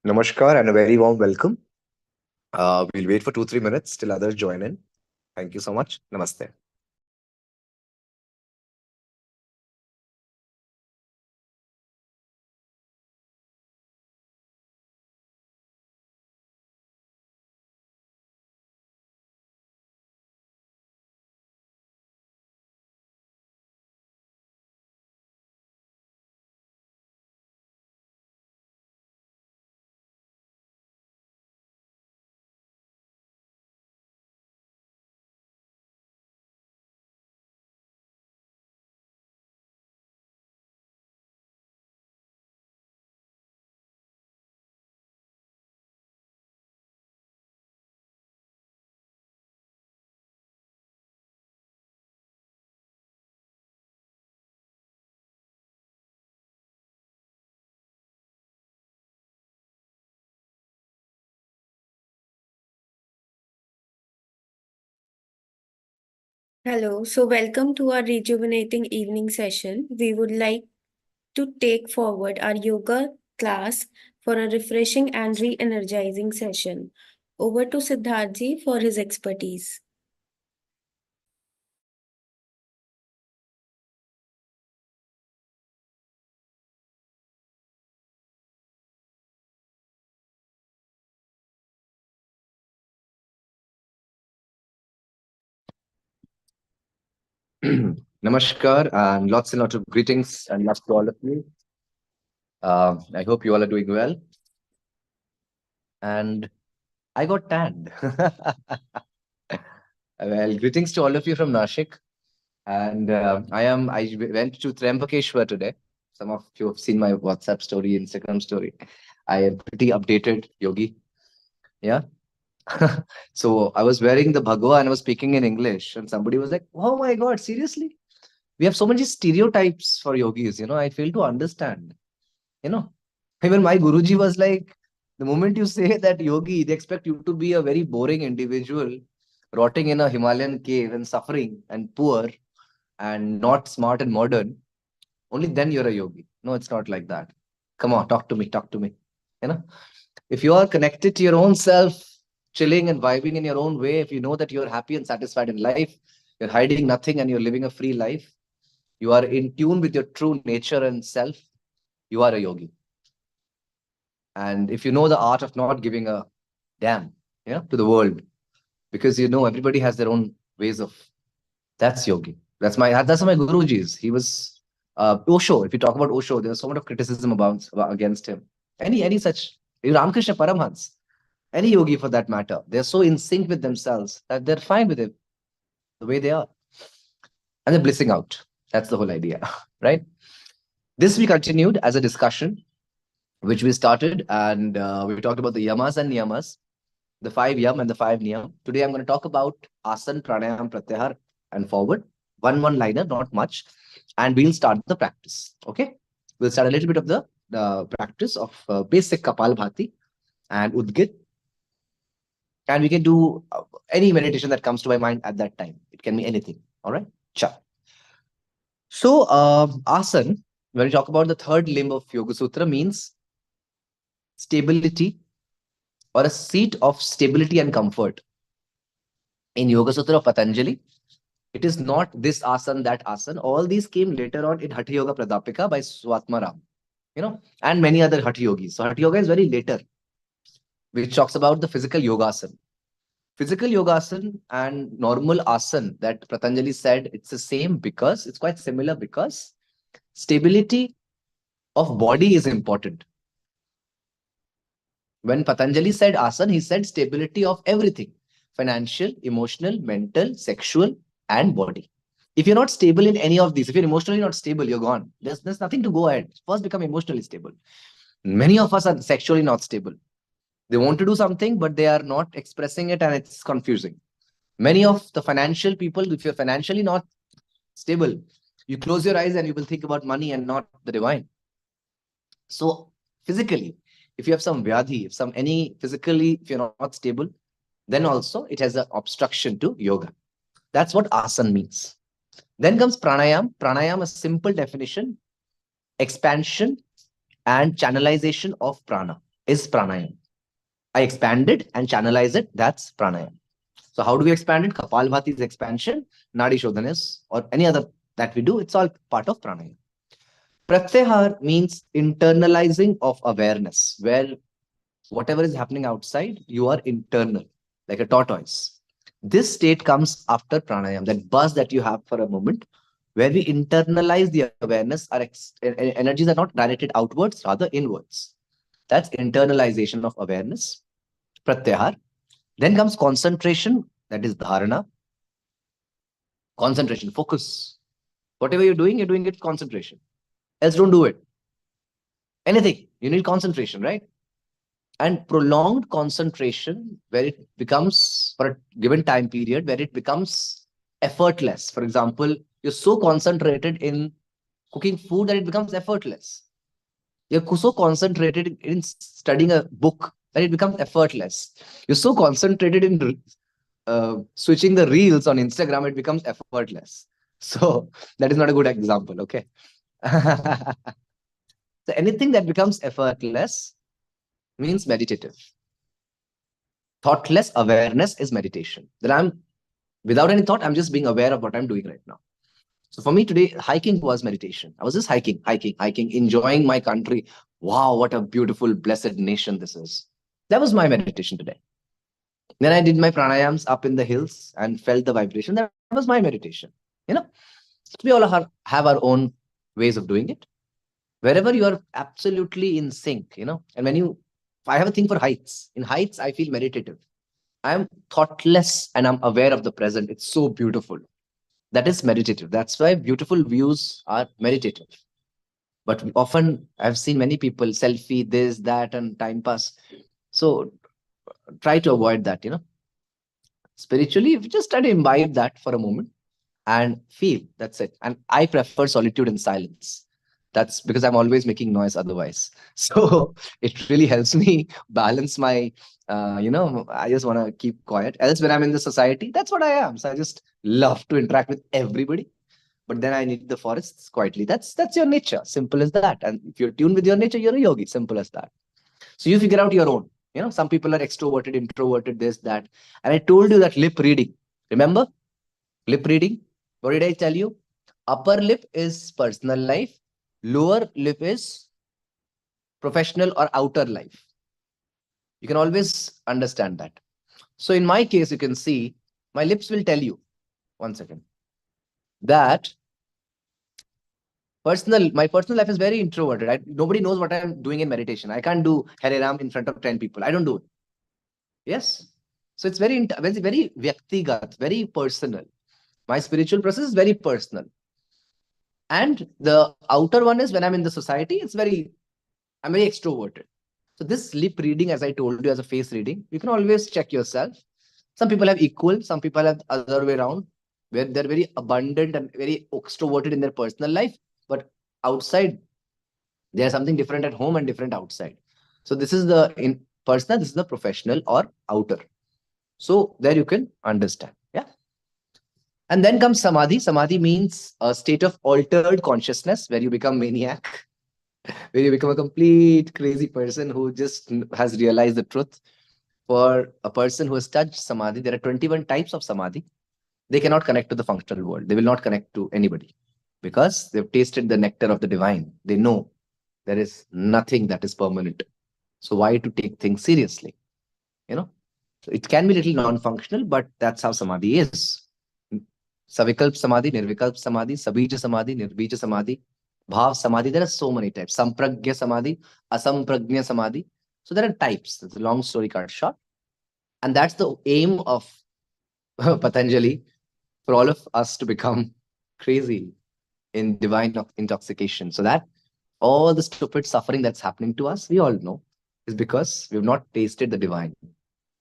Namaskar and a very warm welcome. We'll wait for 2-3 minutes till others join in. Thank you so much. Namaste. Hello, so welcome to our rejuvenating evening session. We would like to take forward our yoga class for a refreshing and re energizing session. Over to Siddharthi for his expertise. Namaskar and lots of greetings and love to all of you. I hope you all are doing well. And I got tanned. Well, greetings to all of you from Nashik. And I went to Trembakeshwar today. Some of you have seen my WhatsApp story, Instagram story. I am pretty updated, Yogi. Yeah. So I was wearing the bhagwa and I was speaking in English, and somebody was like, "Oh my God, seriously? We have so many stereotypes for yogis. I fail to understand. You know, even my Guruji was like, the moment you say that yogi, they expect you to be a very boring individual, rotting in a Himalayan cave and suffering and poor and not smart and modern. Only then you're a yogi. No, it's not like that. Come on, talk to me, talk to me. You know, if you are connected to your own self, chilling and vibing in your own way, if you know that you're happy and satisfied in life, you're hiding nothing and you're living a free life, you are in tune with your true nature and self, you are a yogi. And if you know the art of not giving a damn, to the world, because everybody has their own ways of, that's yogi. That's my Guruji's. He was Osho. If you talk about Osho, there's so much of criticism against him. Any such Ramakrishna Paramhans, any yogi for that matter, they're so in sync with themselves that they're fine with it the way they are, and they're blissing out. That's the whole idea, right? This we continued as a discussion, which we started, and we talked about the yamas and niyamas, the five yam and the five niyam. Today I'm going to talk about asan, pranayam, pratyahar, and forward. One liner, not much, and we'll start the practice. Okay, we'll start a little bit of the practice of basic kapal bhati and udgit, and we can do any meditation that comes to my mind at that time. It can be anything. All right, sure. So asan, when we talk about the third limb of Yoga Sutra, means stability or a seat of stability and comfort. In Yoga Sutra of Patanjali, it is not this asan, that asan. All these came later on in Hatha Yoga Pradapika by Swatmaram, and many other Hatha Yogis. So Hatha Yoga is very later, which talks about the physical yogasan. Physical yogasan and normal asan that Patanjali said it's the same because it's quite similar because stability of body is important. When Patanjali said asan, he said stability of everything: financial, emotional, mental, sexual, and body. If you're not stable in any of these, if you're emotionally not stable, you're gone. There's nothing to go ahead. First, become emotionally stable. Many of us are sexually not stable. They want to do something, but they are not expressing it, and it's confusing. Many of the financial people, if you're financially not stable, you close your eyes and you will think about money and not the divine. So, physically, if you have some vyadhi, if some any physically, if you're not stable, then also it has an obstruction to yoga. That's what asan means. Then comes pranayam. Pranayam, a simple definition: expansion and channelization of prana. is pranayam. I expand it and channelize it. That's pranayam. So how do we expand it? Kapalbhati is expansion. Nadi Shodhan is, or any other that we do, it's all part of pranayam. Pratyahar means internalizing of awareness, where whatever is happening outside, you are internal, like a tortoise. This state comes after pranayam, that buzz that you have for a moment, where we internalize the awareness. Our energies are not directed outwards, rather inwards. That's internalization of awareness, pratyahar. Then comes concentration, that is dharana. Concentration, focus. Whatever you're doing it concentration. Else don't do it. Anything, you need concentration, right? And prolonged concentration, where it becomes for a given time period, where it becomes effortless. For example, you're so concentrated in cooking food that it becomes effortless. You're so concentrated in studying a book that it becomes effortless. You're so concentrated in switching the reels on Instagram, it becomes effortless. So that is not a good example, okay? So anything that becomes effortless means meditative. Thoughtless awareness is meditation. Then I'm without any thought, I'm just being aware of what I'm doing right now. So for me today, hiking was meditation. I was just hiking, enjoying my country. Wow, what a beautiful, blessed nation this is. That was my meditation today. Then I did my pranayams up in the hills and felt the vibration. That was my meditation. You know, we all have our own ways of doing it. Wherever you are absolutely in sync, and I have a thing for heights. In heights, I feel meditative. I am thoughtless and I'm aware of the present. It's so beautiful. That is meditative. That's why beautiful views are meditative. But often I've seen many people selfie this, that, and time pass. So try to avoid that, Spiritually, if you just try to imbibe that for a moment and feel, that's it. And I prefer solitude and silence. That's because I'm always making noise otherwise. So it really helps me balance my, I just want to keep quiet. Else, when I'm in the society, that's what I am. So I just love to interact with everybody. But then I need the forests quietly. That's your nature. Simple as that. And if you're tuned with your nature, you're a yogi. Simple as that. So you figure out your own. Some people are extroverted, introverted, this, that. And I told you that lip reading. Remember? Lip reading. What did I tell you? Upper lip is personal life. Lower lip is professional or outer life. You can always understand that. So in my case, you can see my lips will tell you, 1 second, that my personal life is very introverted. Nobody knows what I'm doing in meditation. I can't do Hare Ram in front of 10 people. I don't do it. Yes. So it's very vyaktigat, very personal. My spiritual process is very personal. And the outer one is when I'm in the society, I'm very extroverted. So this lip reading, as I told you, as a face reading, you can always check yourself. Some people have equal, some people have other way around, where they're very abundant and very extroverted in their personal life, but outside, there's something different at home and different outside. So this is the in personal, this is the professional or outer. So there you can understand. Yeah. And then comes samadhi. Samadhi means a state of altered consciousness where you become maniac, where you become a complete crazy person who just has realized the truth. For a person who has touched samadhi, there are 21 types of samadhi. They cannot connect to the functional world. They will not connect to anybody because they've tasted the nectar of the divine. They know there is nothing that is permanent. So why to take things seriously? So it can be little non-functional, but that's how samadhi is. Savikalp samadhi, nirvikalp samadhi, sabija samadhi, nirbija samadhi, bhav samadhi. There are so many types. Sampragya samadhi, asampragnya samadhi. So there are types. It's a long story cut short. And that's the aim of Patanjali, for all of us to become crazy in divine intoxication. So that all the stupid suffering that's happening to us, we all know, is because we've not tasted the divine.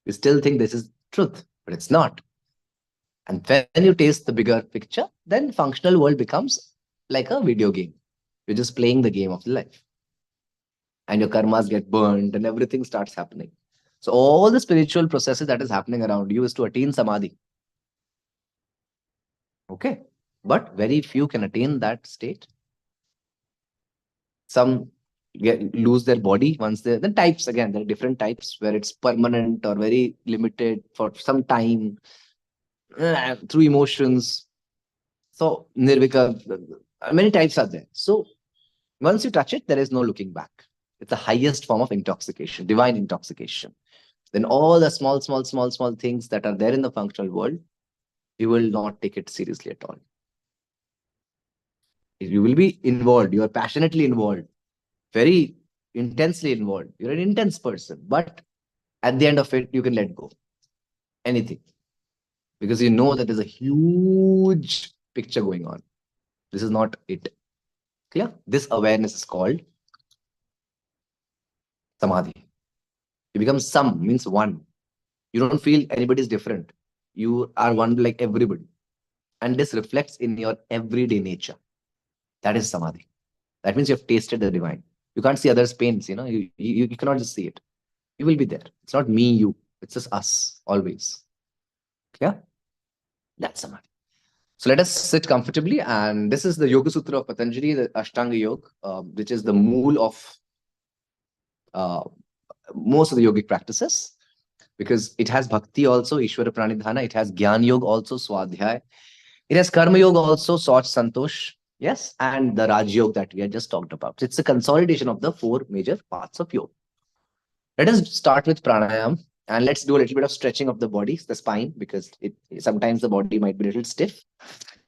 We still think this is truth, but it's not. And when you taste the bigger picture, then functional world becomes like a video game. You're just playing the game of life. And your karmas get burned and everything starts happening. So all the spiritual processes that is happening around you is to attain samadhi. Okay. But very few can attain that state. Some lose their body once they the types again there are different types where it's permanent or very limited for some time through emotions. So nirvika, many types are there. So once you touch it, there is no looking back. It's the highest form of intoxication, divine intoxication. Then all the small things that are there in the functional world, you will not take it seriously at all. You will be involved. You are passionately involved, very intensely involved. You're an intense person, but at the end of it, you can let go anything because you know that there's a huge picture going on. This is not it. Clear? This awareness is called samadhi. You become some, means one. You don't feel anybody's different. You are one like everybody. And this reflects in your everyday nature. That is samadhi. That means you have tasted the divine. You can't see others' pains, you cannot just see it. You will be there. It's not me, you. It's just us, always. Clear? That's samadhi. So let us sit comfortably. And this is the Yoga Sutra of Patanjali, the Ashtanga Yoga, which is the mool of uh, most of the yogic practices, because it has bhakti also, Ishvara Pranidhana. It has Gyan Yoga also, Swadhyay. It has Karma Yoga also, Soch Santosh. Yes, and the Raj Yoga that we had just talked about. So it's a consolidation of the four major parts of yoga. Let us start with pranayam and let's do a little bit of stretching of the body, the spine, because sometimes the body might be a little stiff.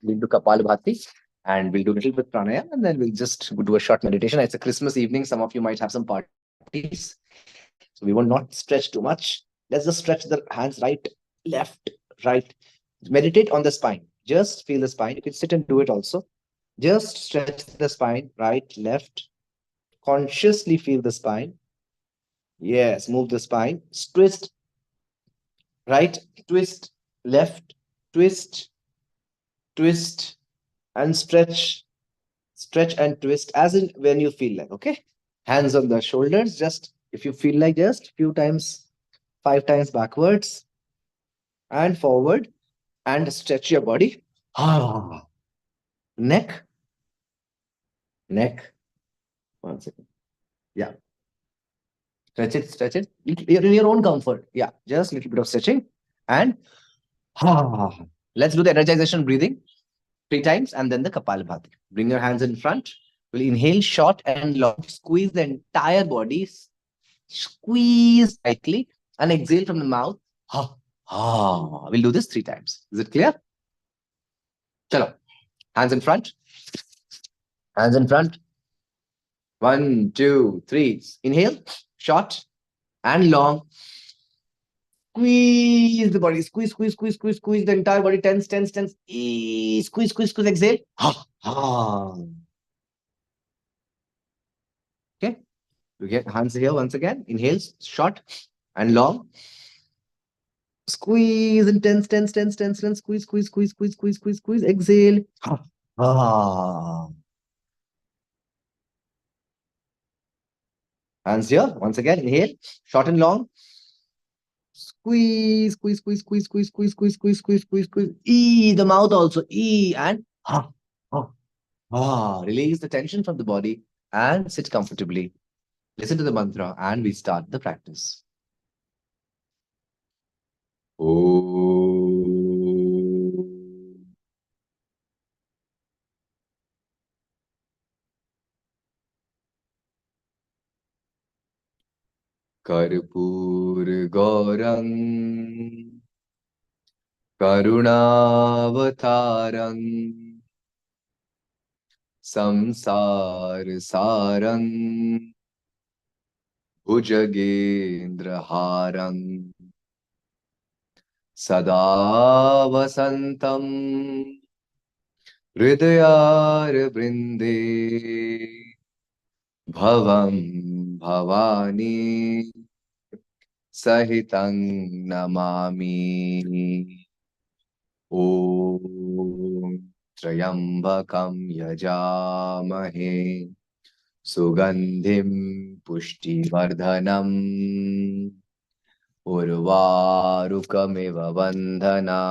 We'll do Kapalabhati and we'll do a little bit pranayam and then we'll just do a short meditation. It's a Christmas evening. Some of you might have some parties. So we will not stretch too much. Let's just stretch the hands right, left, right. Meditate on the spine. Just feel the spine. You can sit and do it also. Just stretch the spine, right, left. Consciously feel the spine. Yes, move the spine. Twist right, twist left, twist, twist, and stretch. Stretch and twist as in when you feel like, okay? Hands on the shoulders, just if you feel like, just few times, 5 times backwards and forward, and stretch your body. Ah, neck, neck. 1 second. Yeah, stretch it, stretch it. You're in your own comfort. Yeah, just a little bit of stretching. And ah, let's do the energization breathing 3 times and then the Kapalabhati. Bring your hands in front. We'll inhale short and long, squeeze the entire body, squeeze tightly, and exhale from the mouth. Ha, ha. We'll do this 3 times. Is it clear? Chalo. Hands in front. Hands in front. 1, 2, 3. Inhale, short and long. Squeeze the body. Squeeze, squeeze, squeeze, squeeze, squeeze the entire body. Tense, tense, tense. Squeeze, squeeze, squeeze. Exhale. Ha, ha. Okay. You get hands here once again. Inhale, short and long. Squeeze and tense, tense, tense, tense, tense. Squeeze, squeeze, squeeze, squeeze, squeeze, squeeze, squeeze. Exhale. Ha, ha. Hands here once again. Inhale, short and long. Squeeze, squeeze, squeeze, squeeze, squeeze, squeeze, squeeze, squeeze, squeeze, squeeze, squeeze. The mouth also. And ha, ha, ha. Release the tension from the body and sit comfortably. Listen to the mantra and we start the practice. Om. कर्पूर गौरं करुणावतारं संसार सारं भुजगेन्द्रहारं सदा वसन्तं हृदयारविन्दे भवं भवानी सहितं नमामि। ॐ त्र्यम्बकं यजामहे सुगन्धिं पुष्टिवर्धनम् उर्वारुकमिव बन्धना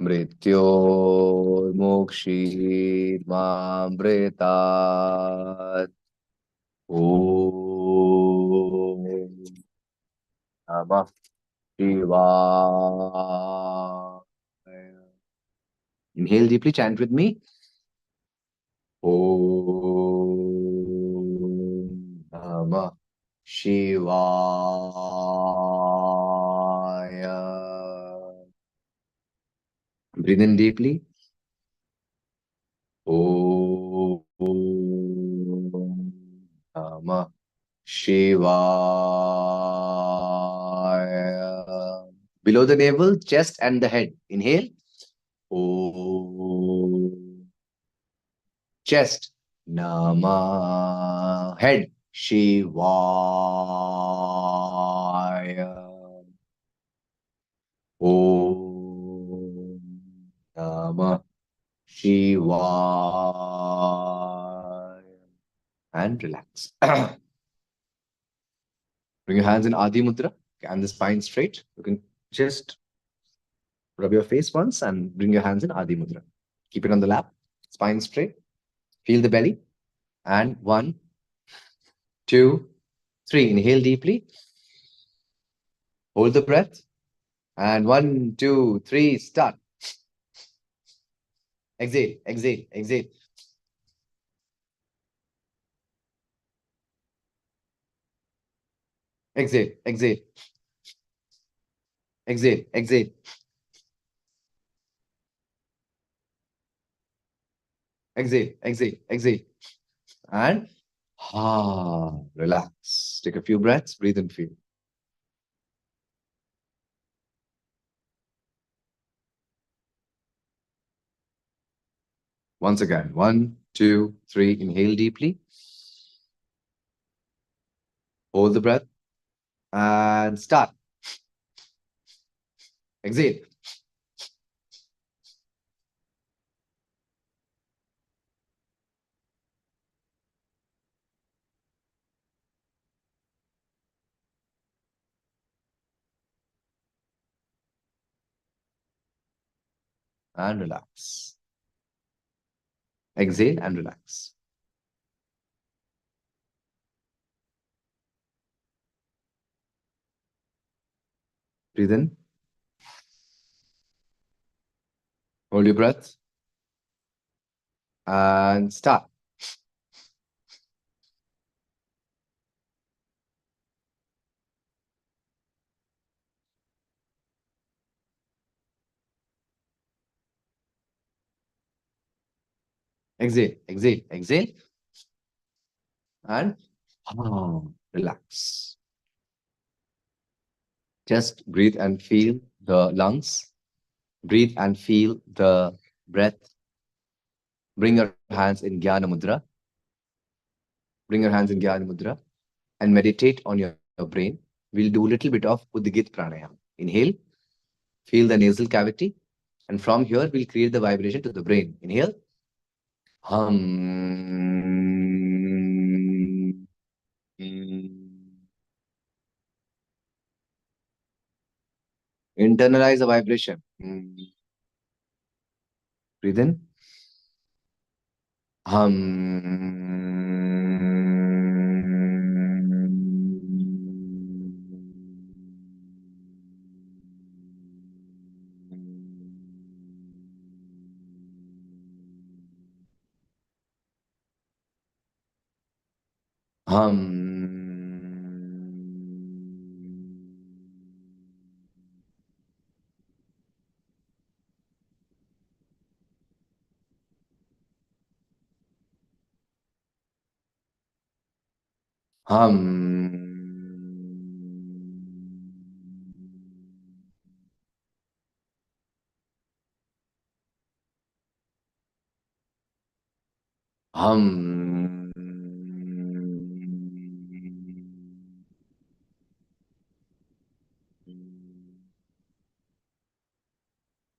मृत्योर्मुक्षीर्मामृतात् Om Namah Shivaya. Inhale deeply, chant with me. Om Namah Shivaya. Breathe in deeply. Om Namah Shivaya. Below the navel, chest and the head. Inhale. Om. Chest. Nama. Head. Shivaya. Om Namah Shivaya. And relax. Bring your hands in Adi Mudra and the spine straight. You can just rub your face once and bring your hands in Adi Mudra. Keep it on the lap, spine straight. Feel the belly. And 1, 2, 3. Inhale deeply. Hold the breath. And 1, 2, 3. Start. Exhale, exhale, exhale. Exhale, exhale. Exhale, exhale. Exhale, exhale, exhale. And relax. Take a few breaths, breathe and feel. Once again, 1, 2, 3. Inhale deeply. Hold the breath and start. Exhale. And relax. Exhale and relax. Breathe in. Hold your breath and start. Exhale, exhale, exhale. And relax. Just breathe and feel the lungs. Breathe and feel the breath. Bring your hands in Jnana Mudra. Bring your hands in Jnana Mudra and meditate on your brain. We'll do a little bit of Udgit Pranayama. Inhale, feel the nasal cavity. And from here, we'll create the vibration to the brain. Inhale. Hum. Internalize the vibration. Breathe in. Hum.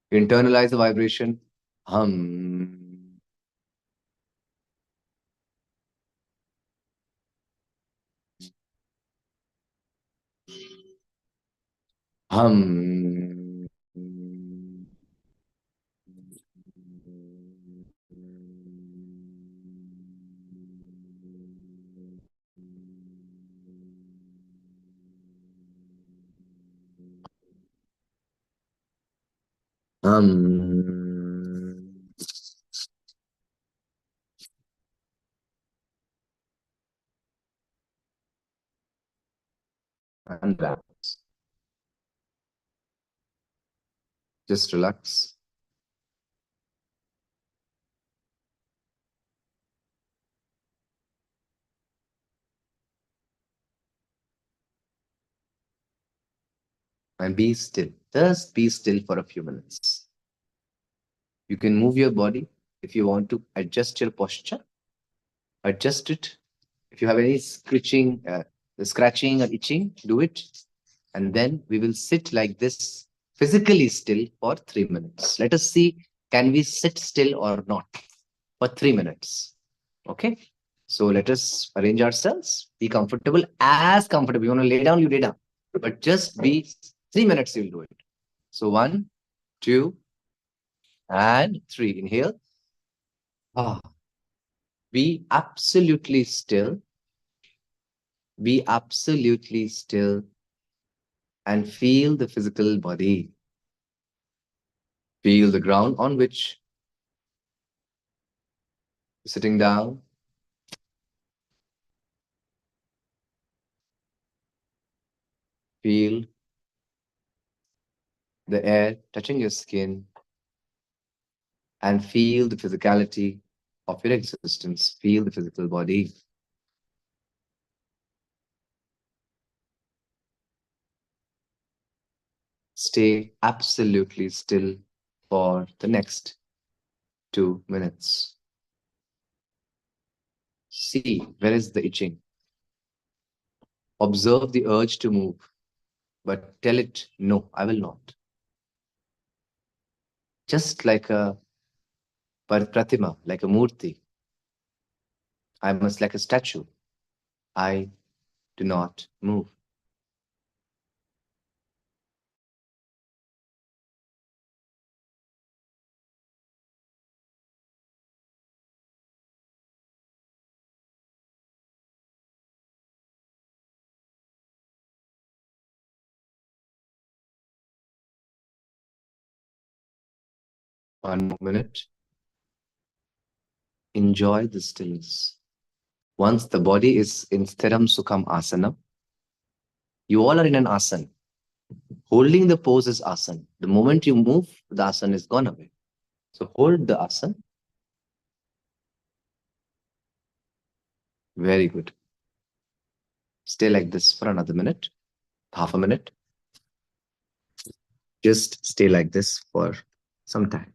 Internalize the vibration. Hum. Hum. Um, and relax. Just relax. And be still. Just be still for a few minutes. You can move your body if you want to adjust your posture, adjust it. If you have any scratching or itching, do it. And then we will sit like this physically still for 3 minutes. Let us see, can we sit still or not for 3 minutes? Okay. So let us arrange ourselves, be comfortable, as comfortable. You want to lay down, you lay down. But just be 3 minutes, you'll do it. So one, two, and three. Inhale. Ah, be absolutely still. Be absolutely still and feel the physical body. Feel the ground on which you're sitting down. Feel the air touching your skin and feel the physicality of your existence. Feel the physical body. Stay absolutely still for the next 2 minutes. See, where is the itching? Observe the urge to move, but tell it, no, I will not. Just like a pratima, like a murti, I must like a statue. I do not move. One more minute. Enjoy the stillness. Once the body is in Sthiram Sukham Asana, you all are in an asana. Holding the pose is asana. The moment you move, the asana is gone away. So hold the asana. Very good. Stay like this for another minute, half a minute. Just stay like this for some time.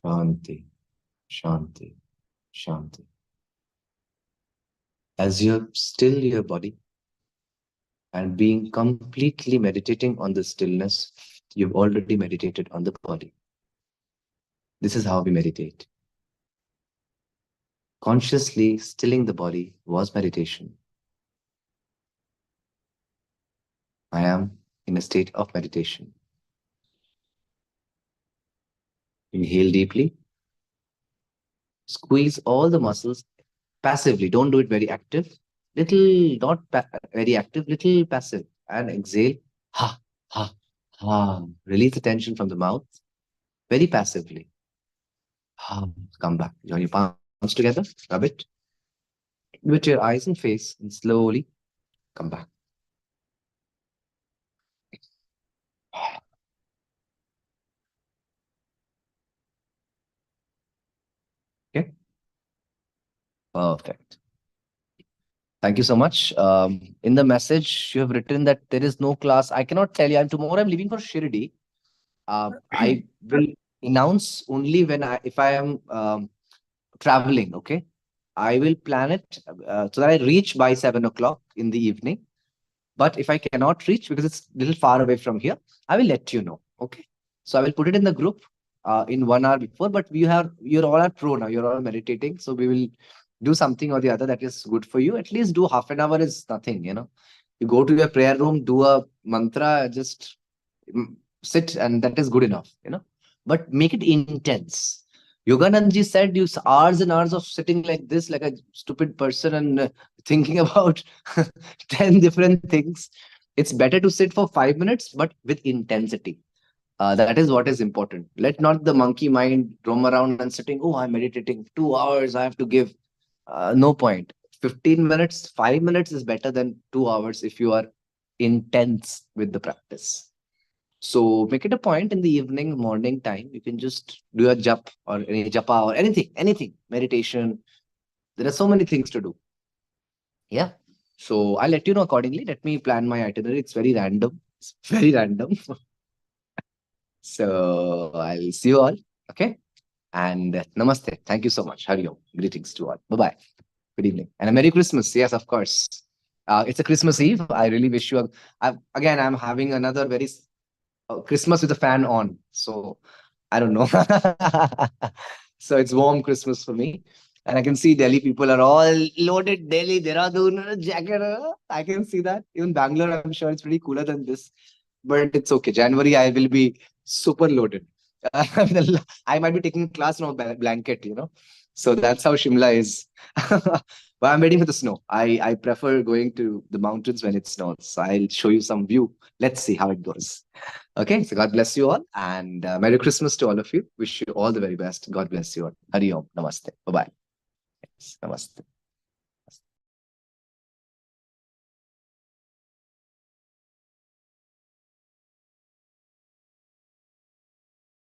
Shanti, Shanti, Shanti. As you're still your body and being completely meditating on the stillness, you've already meditated on the body. This is how we meditate. Consciously stilling the body was meditation. I am in a state of meditation. Inhale deeply. Squeeze all the muscles passively. Don't do it very active. Little, not very active, little passive. And exhale. Ha, ha, ha. Release the tension from the mouth very passively. Ha. Come back. Join your palms together. Rub it with your eyes and face and slowly come back. Okay. Perfect. Thank you so much. In the message, you have written that there is no class. I cannot tell you. Tomorrow I'm leaving for Shirdi. I will announce only when if I am traveling. Okay, I will plan it so that I reach by 7 o'clock in the evening. But if I cannot reach because it's a little far away from here, I will let you know. Okay. So I will put it in the group in 1 hour before. But you're all are pro now. You're all meditating. So we will do something or the other that is good for you. At least do half an hour is nothing, you know. You go to your prayer room, do a mantra, just sit, and that is good enough, you know. But make it intense. Yoganandji said, use hours and hours of sitting like this, like a stupid person, and thinking about 10 different things. It's better to sit for 5 minutes, but with intensity. That is what is important. Let not the monkey mind roam around and sitting, oh, I'm meditating 2 hours, I have to give. No point. 15 minutes, 5 minutes is better than 2 hours if you are intense with the practice. So make it a point in the evening, morning time. You can just do a jap or any japa or anything, meditation. There are so many things to do. Yeah. So I'll let you know accordingly. Let me plan my itinerary. It's very random. It's very random. So I'll see you all. Okay. And namaste. Thank you so much. Hari Om. Greetings to all. Bye bye. Good evening. And a Merry Christmas. Yes, of course. It's a Christmas Eve. I really wish you. Again, I'm having another Christmas with a fan on. So I don't know. So it's warm Christmas for me. And I can see Delhi people are all loaded. Delhi, Dehradun, jacket. I can see that. Even Bangalore, I'm sure it's pretty cooler than this. But it's okay. January, I will be super loaded. I might be taking class now, blanket, you know. So that's how Shimla is. But I'm waiting for the snow. I prefer going to the mountains when it snows. So I'll show you some view. Let's see how it goes. Okay, so God bless you all and Merry Christmas to all of you. Wish you all the very best. God bless you all. Hari Om. Namaste. Bye bye. Yes, namaste.